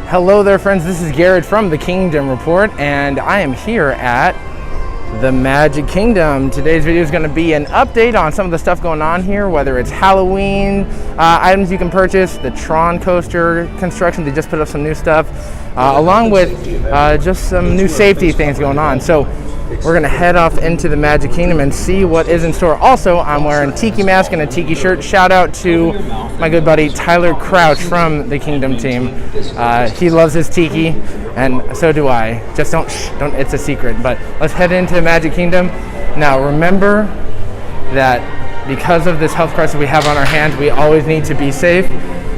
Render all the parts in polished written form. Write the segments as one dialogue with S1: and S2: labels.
S1: Hello there, friends. This is Garrett from the Kingdom Report, and I am here at the Magic Kingdom. Today's video is going to be an update on some of the stuff going on here, whether it's Halloween items you can purchase, the Tron coaster construction. They just put up some new stuff, along with just some new safety things going on. So we're going to head off into the Magic Kingdom and see what is in store. Also, I'm wearing a tiki mask and a tiki shirt. Shout out to my good buddy Tyler Crouch from the Kingdom team. He loves his tiki, and so do I. Just don't, it's a secret. But let's head into the Magic Kingdom. Now, remember that because of this health crisis we have on our hands, we always need to be safe.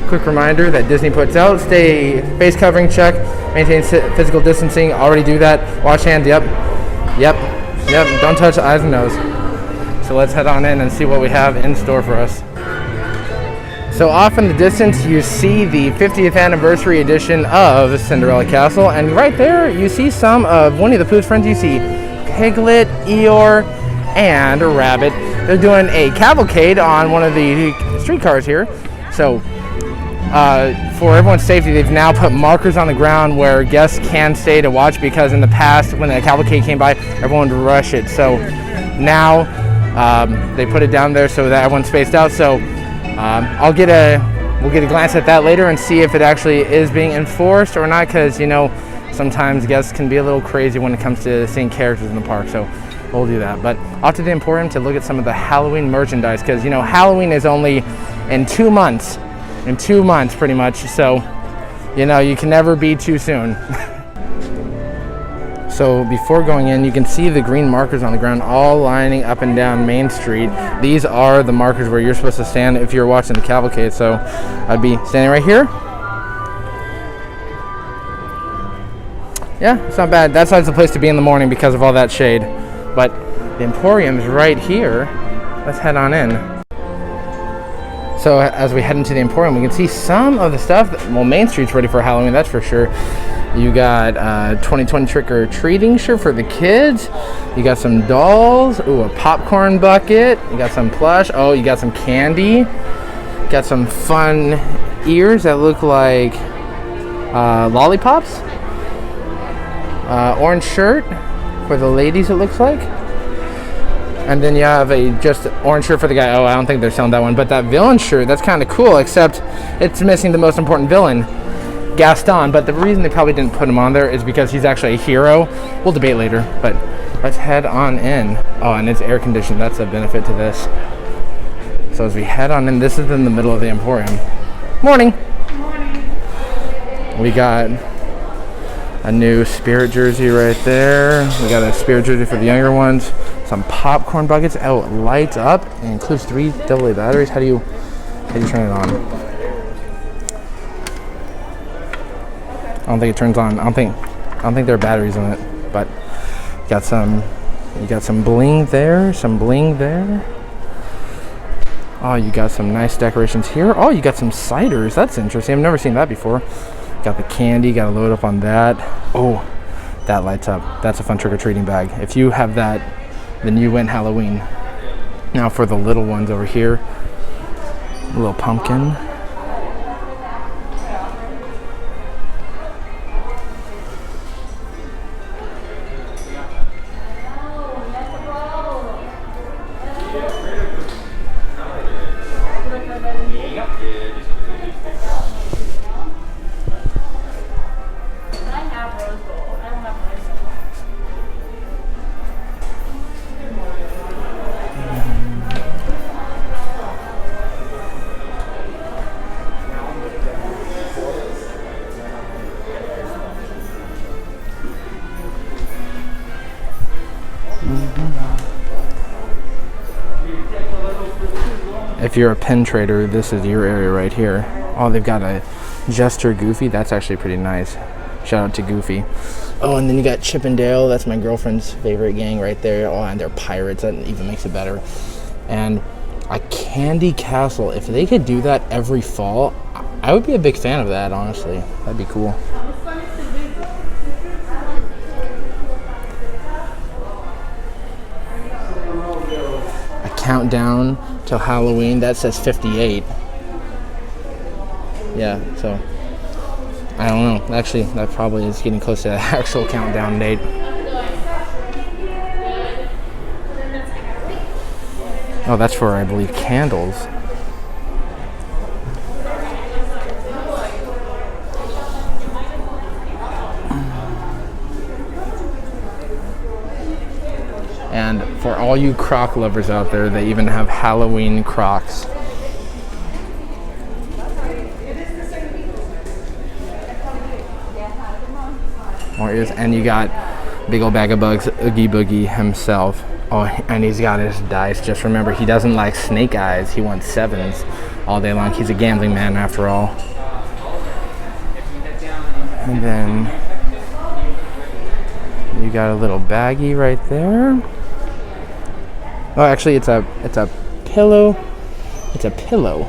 S1: Quick reminder that Disney puts out: stay face covering check, maintain physical distancing. Already do that. Wash hands. Yep, don't touch eyes and nose. So let's head on in and see what we have in store for us. So off in the distance you see the 50th anniversary edition of Cinderella Castle, and right there you see some of Winnie the Pooh's friends. You see Piglet, Eeyore, and a rabbit. They're doing a cavalcade on one of the streetcars here. So for everyone's safety, they've now put markers on the ground where guests can stay to watch, because in the past, when the cavalcade came by, everyone would rush it. So now they put it down there so that everyone's spaced out. So we'll get a glance at that later and see if it actually is being enforced or not, because sometimes guests can be a little crazy when it comes to seeing characters in the park. So we'll do that. But off to the Emporium to look at some of the Halloween merchandise, because Halloween is only in 2 months. In 2 months, pretty much. So, you can never be too soon. So before going in, you can see the green markers on the ground all lining up and down Main Street. These are the markers where you're supposed to stand if you're watching the cavalcade. So I'd be standing right here. Yeah, it's not bad. That side's the place to be in the morning because of all that shade. But the Emporium's right here. Let's head on in. So as we head into the Emporium, we can see some of the stuff. Main Street's ready for Halloween, that's for sure. You got 2020 trick-or-treating shirt for the kids. You got some dolls. Ooh, a popcorn bucket. You got some plush. Oh, you got some candy. Got some fun ears that look like lollipops. Orange shirt for the ladies, it looks like. And then you have a just orange shirt for the guy. Oh, I don't think they're selling that one. But that villain shirt, that's kind of cool, except it's missing the most important villain, Gaston. But the reason they probably didn't put him on there is because he's actually a hero. We'll debate later, but let's head on in. Oh, and it's air conditioned. That's a benefit to this. So as we head on in, this is in the middle of the Emporium. Morning. We got a new Spirit jersey right there. We got a Spirit jersey for the younger ones. Some popcorn buckets. Oh, it lights up. It includes 3 AA batteries. How do you turn it on? I don't think it turns on. I don't think there are batteries in it. But you got some bling there. Some bling there. Oh, you got some nice decorations here. Oh, you got some ciders. That's interesting. I've never seen that before. Got the candy. Got to load up on that. Oh, that lights up. That's a fun trick-or-treating bag. If you have that, then you win Halloween. Now for the little ones over here, a little pumpkin. If you're a pin trader, this is your area right here. Oh, they've got a Jester Goofy. That's actually pretty nice. Shout out to Goofy. Oh, and then you got Chip and Dale. That's my girlfriend's favorite gang right there. Oh, and they're pirates. That even makes it better. And a Candy Castle. If they could do that every fall, I would be a big fan of that, honestly. That'd be cool. Countdown till Halloween, that says 58. Yeah, so I don't know. Actually, that probably is getting close to the actual countdown date. Oh, that's for, I believe, candles. And for all you Croc lovers out there, they even have Halloween Crocs. More ears, and you got big old bag of bugs, Oogie Boogie himself. Oh, and he's got his dice. Just remember, he doesn't like snake eyes. He wants 7s all day long. He's a gambling man after all. And then you got a little baggie right there. Oh, actually, it's a pillow. It's a pillow.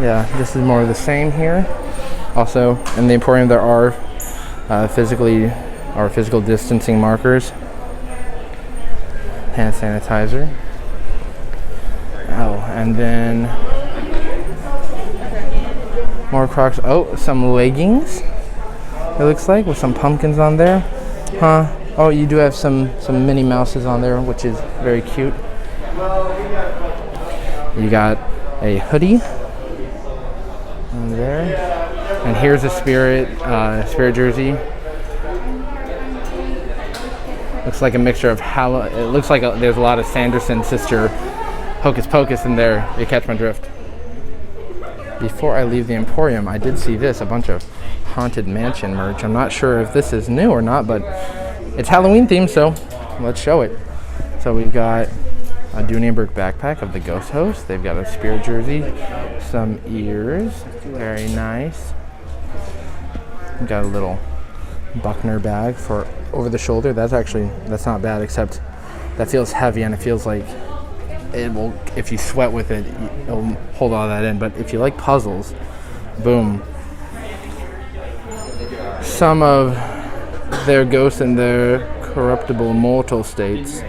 S1: Yeah, this is more of the same here. Also, in the Emporium, there are physical distancing markers, hand sanitizer. Oh, and then more Crocs. Oh, some leggings. It looks like with some pumpkins on there, huh? Oh, you do have some Minnie Mouses on there, which is very cute. You got a hoodie on there, and here's a spirit jersey. Looks like a mixture of it looks like there's a lot of Sanderson sister Hocus Pocus in there. You catch my drift. Before I leave the Emporium, I did see this, a bunch of Haunted Mansion merch. I'm not sure if this is new or not, but it's Halloween themed, so let's show it. So we've got a Dooney & Burke backpack of the Ghost Host. They've got a spirit jersey, some ears, very nice. We've got a little Buckner bag for over the shoulder. That's not bad, except that feels heavy, and it feels like it will, if you sweat with it, it'll hold all that in. But if you like puzzles, boom. Some of their ghosts in their corruptible mortal states.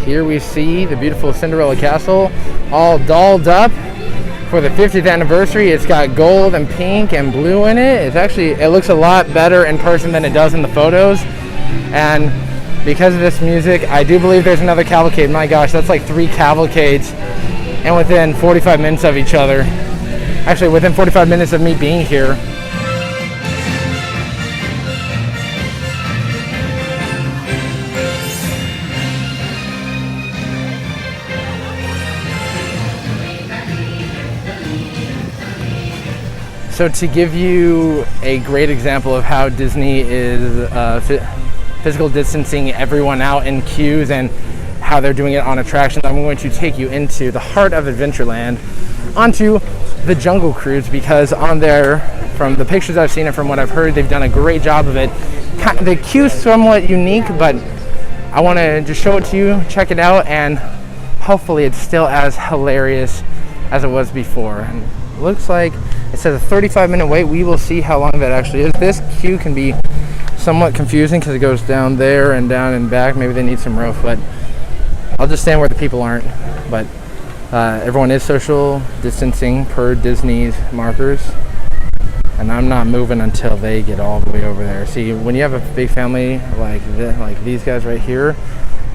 S1: Here we see the beautiful Cinderella castle all dolled up for the 50th anniversary. It's got gold and pink and blue in it. It looks a lot better in person than it does in the photos. And because of this music, I do believe there's another cavalcade. My gosh, that's like 3 cavalcades, and within 45 minutes of each other. Actually, within 45 minutes of me being here. So to give you a great example of how Disney is physical distancing everyone out in queues and how they're doing it on attractions, I'm going to take you into the heart of Adventureland, onto the Jungle Cruise, because on there, from the pictures I've seen and from what I've heard, they've done a great job of it. The queue's somewhat unique, but I want to just show it to you, check it out, and hopefully it's still as hilarious as it was before. And it looks like it says a 35-minute wait. We will see how long that actually is. This queue can be somewhat confusing because it goes down there and down and back. Maybe they need some rope, but I'll just stand where the people aren't. But everyone is social distancing per Disney's markers, and I'm not moving until they get all the way over there. See, when you have a big family like these guys right here,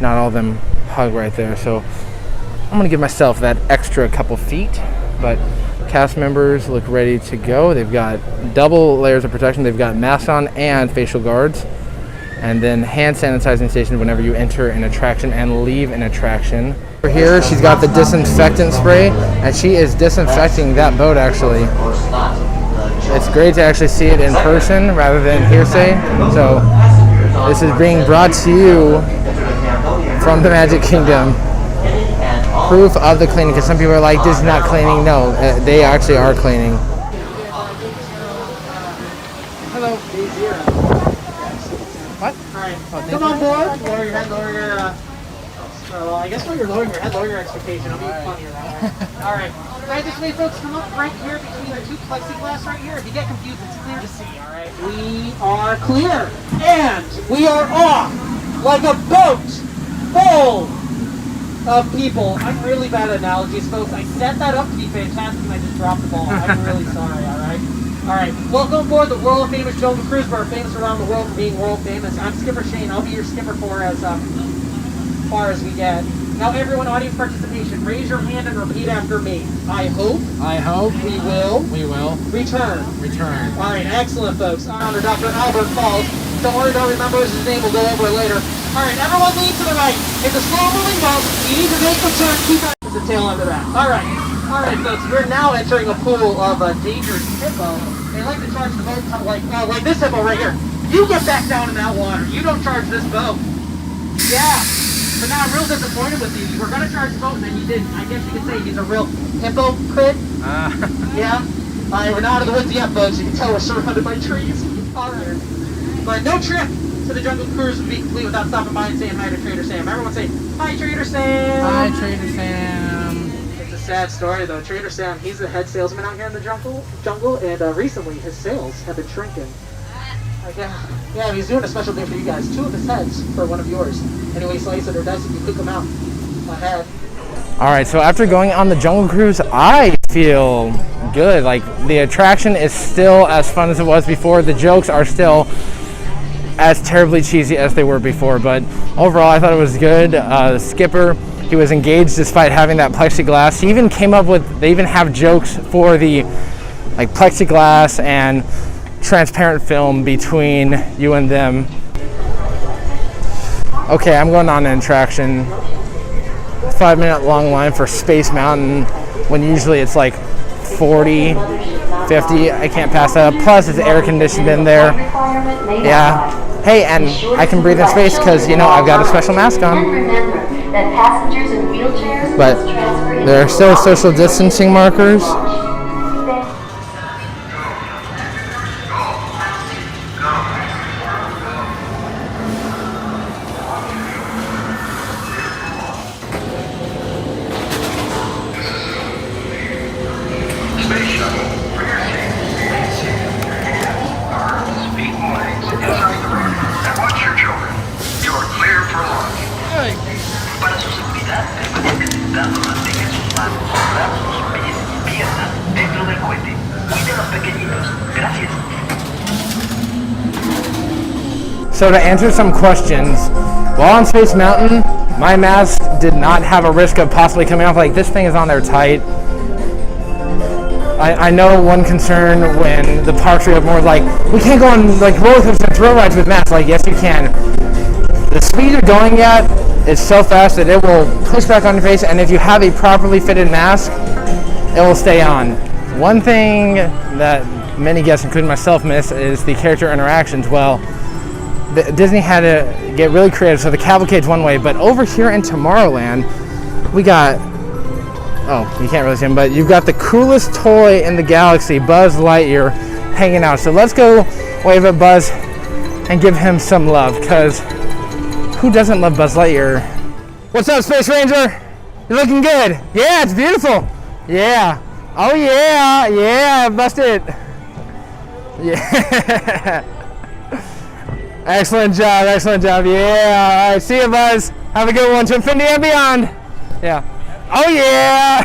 S1: not all of them hug right there. So I'm gonna give myself that extra couple feet, but cast members look ready to go. They've got double layers of protection. They've got masks on and facial guards, and then hand sanitizing stations whenever you enter an attraction and leave an attraction. Over here, she's got the disinfectant spray, and she is disinfecting that boat. Actually, it's great to actually see it in person rather than hearsay. So this is being brought to you from the Magic Kingdom. Proof of the cleaning, because some people are like, Disney's not cleaning. No, they actually are cleaning.
S2: on board. Lower your head, lower your, I guess when you're lowering your head, lower your expectation. I'll be funny around that. All right. All right, this way, folks, come up right here between the two plexiglass right here. If you get confused, it's clear to see, all right? We are clear, and we are off like a boat full of people. I'm really bad at analogies, folks. I set that up to be fantastic, and I just dropped the ball. I'm really sorry, all right? All right, welcome aboard the world famous Jungle Cruise. We're famous around the world for being world famous. I'm Skipper Shane. I'll be your skipper for as far as we get. Now, everyone, audience participation, raise your hand and repeat after me. I hope. We will. Return. All right, excellent, folks. Honor Dr. Albert Falls. Don't worry, don't remember his name. We'll go over it later. All right, everyone lean to the right. It's a slow-moving boat. You need to make a turn. Keep the tail under that. All right, folks. We're now entering a pool of dangerous hippo. They like to charge the boat like this hippo right here. You get back down in that water. You don't charge this boat. Yeah. But now I'm real disappointed with you. You were going to charge the boat and then you didn't. I guess you could say he's a real hypocrite. Yeah. We're not out of the woods yet, folks. You can tell we're surrounded by trees. But no trip to the Jungle Cruise would be complete without stopping by and saying hi to Trader Sam. Everyone say, hi, Trader Sam.
S1: Hi, Trader Sam.
S2: It's a sad story, though. Trader Sam, he's the head salesman out here in the jungle, and recently his sales have been shrinking. Yeah, he's doing a special day for you guys. 2 of his heads for one of yours. Anyway, slice it or dice it, you pick them out. Ahead.
S1: All right, so after going on the Jungle Cruise, I feel good. Like, the attraction is still as fun as it was before. The jokes are still as terribly cheesy as they were before, but overall I thought it was good. The skipper, he was engaged despite having that plexiglass. He even came up with, they even have jokes for the like plexiglass and transparent film between you and them. Okay, I'm going on an attraction. 5-minute long line for Space Mountain when usually it's like 40, 50. I can't pass that up. Plus it's air conditioned in there. Yeah. Hey, and I can breathe in space because, you know, I've got a special mask on. But there are still social distancing markers. So to answer some questions, while on Space Mountain, my mask did not have a risk of possibly coming off. Like, this thing is on there tight. I know one concern when the parks are more like, we can't go on like roller coasters and thrill rides with masks. Like, yes you can. The speed you're going at is so fast that it will push back on your face, and if you have a properly fitted mask, it will stay on. One thing that many guests, including myself, miss is the character interactions. Well, Disney had to get really creative, so the cavalcade's one way, but over here in Tomorrowland, we got, oh, you can't really see him, but you've got the coolest toy in the galaxy, Buzz Lightyear, hanging out. So let's go wave at Buzz and give him some love, because who doesn't love Buzz Lightyear? What's up, Space Ranger? You're looking good. Yeah, it's beautiful. Yeah. Oh yeah, yeah, bust it. Yeah. Excellent job, yeah. All right, see you, Buzz. Have a good one, to infinity and beyond. Yeah. Oh yeah.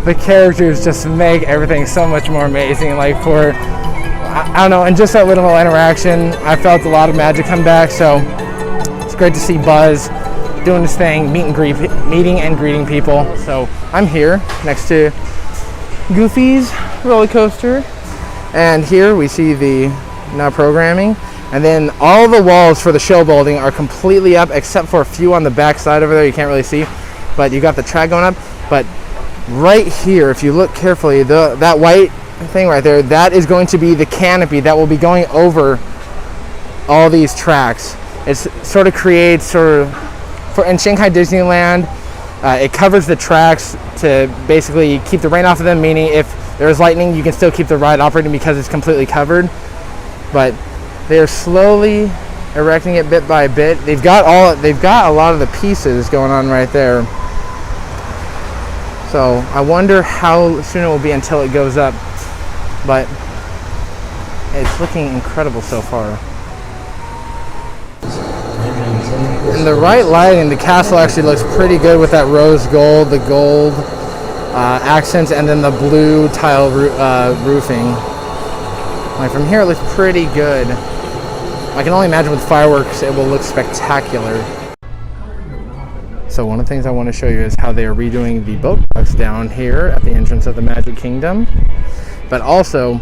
S1: The characters just make everything so much more amazing. Like, for, I don't know, and just that little interaction, I felt a lot of magic come back. So it's great to see Buzz doing his thing, meeting and greeting people. So I'm here next to Goofy's roller coaster, and here we see the now programming, and then all the walls for the show building are completely up except for a few on the back side over there you can't really see, but you got the track going up. But right here, if you look carefully, that white thing right there, that is going to be the canopy that will be going over all these tracks. It sort of creates for in Shanghai Disneyland, it covers the tracks to basically keep the rain off of them, meaning if there's lightning you can still keep the ride operating because it's completely covered. But they are slowly erecting it bit by bit. They've got a lot of the pieces going on right there. So I wonder how soon it will be until it goes up, but it's looking incredible so far. In the right lighting, the castle actually looks pretty good with that rose gold, the gold accents, and then the blue tile roofing. Like from here, it looks pretty good. I can only imagine with fireworks, it will look spectacular. So one of the things I want to show you is how they are redoing the boat docks down here at the entrance of the Magic Kingdom, but also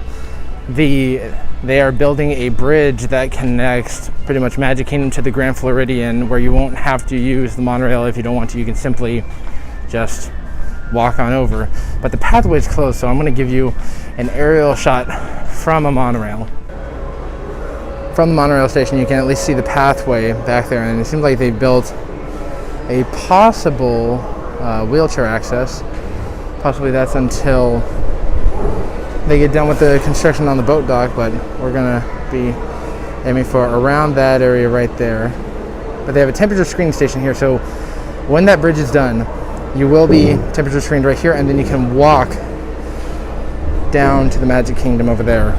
S1: they are building a bridge that connects pretty much Magic Kingdom to the Grand Floridian, where you won't have to use the monorail if you don't want to. You can simply just walk on over. But the pathway is closed, so I'm going to give you an aerial shot from a monorail. From the monorail station, you can at least see the pathway back there, and it seems like they built a possible wheelchair access. Possibly that's until they get done with the construction on the boat dock, but we're gonna be aiming for around that area right there. But they have a temperature screening station here, so when that bridge is done, you will be temperature screened right here, and then you can walk down to the Magic Kingdom over there.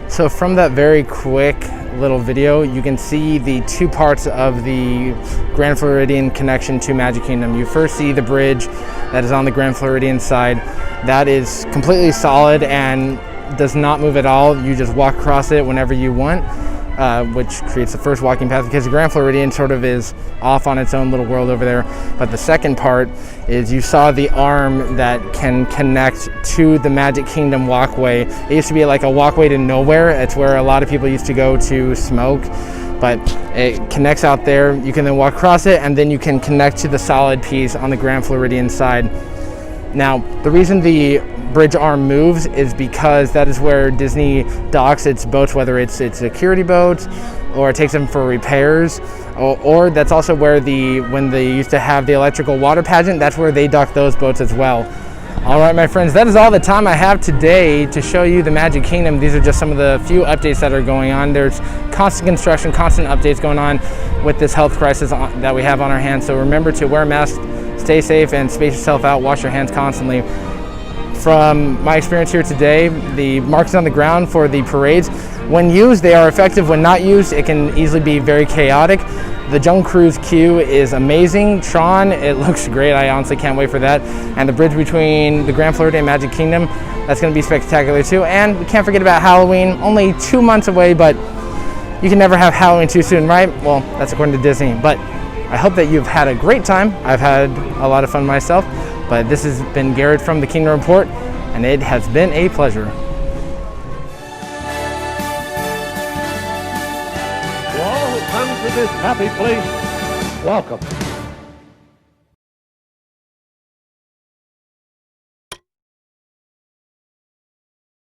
S1: So from that very quick little video, you can see the two parts of the Grand Floridian connection to Magic Kingdom. You first see the bridge that is on the Grand Floridian side. That is completely solid and does not move at all. You just walk across it whenever you want, which creates the first walking path, because the Grand Floridian sort of is off on its own little world over there. But the second part is you saw the arm that can connect to the Magic Kingdom walkway. It used to be like a walkway to nowhere. It's where a lot of people used to go to smoke, but it connects out there. You can then walk across it, and then you can connect to the solid piece on the Grand Floridian side. Now, the reason the bridge arm moves is because that is where Disney docks its boats, whether it's security boats or it takes them for repairs, or that's also where when they used to have the electrical water pageant, that's where they dock those boats as well. All right, my friends, that is all the time I have today to show you the Magic Kingdom. These are just some of the few updates that are going on. There's constant construction, constant updates going on with this health crisis that we have on our hands. So remember to wear a mask, stay safe, and space yourself out. Wash your hands constantly. From my experience here today, the markings on the ground for the parades, when used, they are effective. When not used, it can easily be very chaotic. The Jungle Cruise queue is amazing. Tron, it looks great. I honestly can't wait for that. And the bridge between the Grand Floridian and Magic Kingdom, that's going to be spectacular too. And we can't forget about Halloween, only 2 months away, but you can never have Halloween too soon, right? Well, that's according to Disney. But I hope that you've had a great time. I've had a lot of fun myself. But this has been Garrett from the Kingdom Report, and it has been a pleasure.
S3: To all who come to this happy place, welcome.